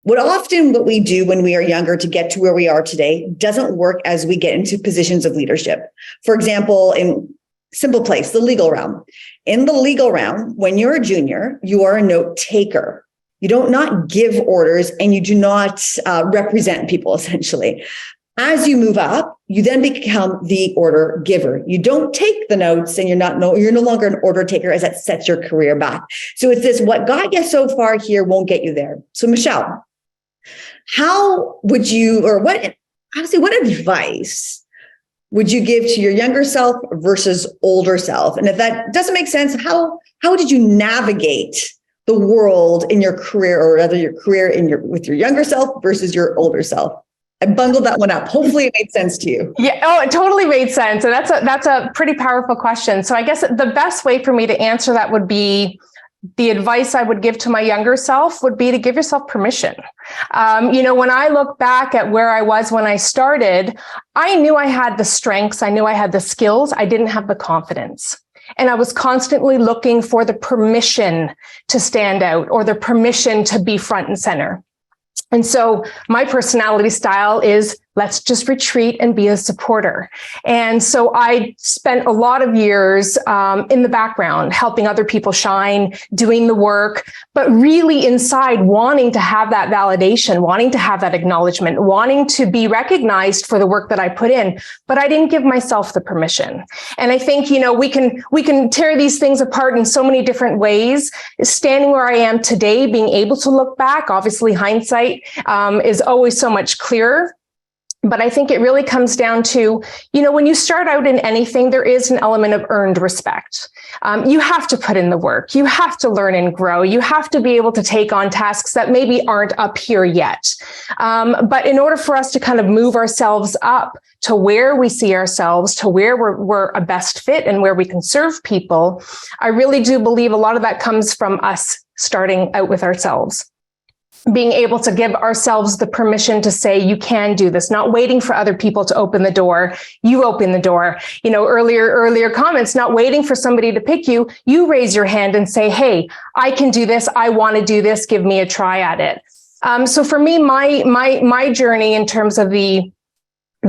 What we do when we are younger to get to where we are today doesn't work as we get into positions of leadership. For example, in simple place, the legal realm. In the legal realm, when you're a junior, you are a note taker. You don't not give orders and you do not represent people, essentially. As you move up, you then become the order giver. You don't take the notes and you're no longer an order taker, as that sets your career back. So it's this, what got you so far here won't get you there. So Michelle, how would you, or what advice would you give to your younger self versus older self? And if that doesn't make sense, how did you navigate the world in your career, or rather your career with your younger self versus your older self? I bungled that one up. Hopefully it made sense to you. Yeah. Oh, it totally made sense. And that's a pretty powerful question. So I guess the best way for me to answer that would be, the advice I would give to my younger self would be to give yourself permission. When I look back at where I was when I started, I knew I had the strengths. I knew I had the skills. I didn't have the confidence. And I was constantly looking for the permission to stand out or the permission to be front and center. And so my personality style is, let's just retreat and be a supporter. And so I spent a lot of years in the background, helping other people shine, doing the work, but really inside wanting to have that validation, wanting to have that acknowledgement, wanting to be recognized for the work that I put in, but I didn't give myself the permission. And I think, we can tear these things apart in so many different ways. Standing where I am today, being able to look back, obviously hindsight is always so much clearer. But I think it really comes down to, when you start out in anything, there is an element of earned respect. You have to put in the work. You have to learn and grow. You have to be able to take on tasks that maybe aren't up here yet. But in order for us to kind of move ourselves up to where we see ourselves, to where we're a best fit and where we can serve people, I really do believe a lot of that comes from us starting out with ourselves. Being able to give ourselves the permission to say, you can do this, not waiting for other people to open the door. You open the door. Earlier comments, not waiting for somebody to pick you. You raise your hand and say, hey, I can do this. I want to do this. Give me a try at it. So for me, my journey in terms of the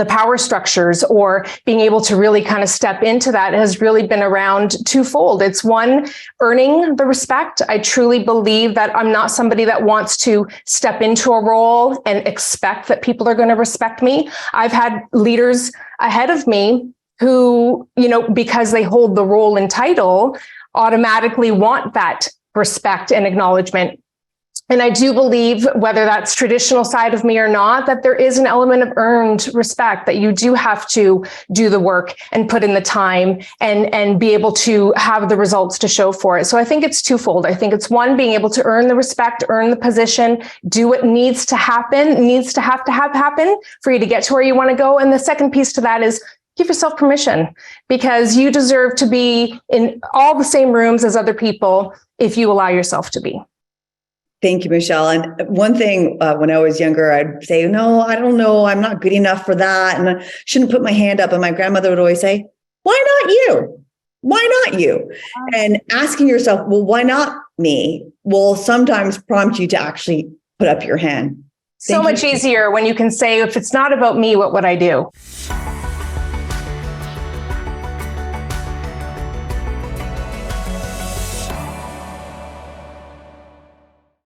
power structures or being able to really kind of step into that has really been around twofold. It's one, earning the respect. I truly believe that I'm not somebody that wants to step into a role and expect that people are going to respect me. I've had leaders ahead of me who, because they hold the role and title, automatically want that respect and acknowledgement. And I do believe, whether that's traditional side of me or not, that there is an element of earned respect, that you do have to do the work and put in the time and be able to have the results to show for it. So I think it's twofold. I think it's one, being able to earn the respect, earn the position, do what needs to happen, needs to have happen for you to get to where you want to go. And the second piece to that is give yourself permission, because you deserve to be in all the same rooms as other people if you allow yourself to be. Thank you, Michelle. And one thing, when I was younger, I'd say, no, I don't know, I'm not good enough for that. And I shouldn't put my hand up. And my grandmother would always say, why not you? Why not you? And asking yourself, well, why not me, will sometimes prompt you to actually put up your hand. So much easier when you can say, if it's not about me, what would I do?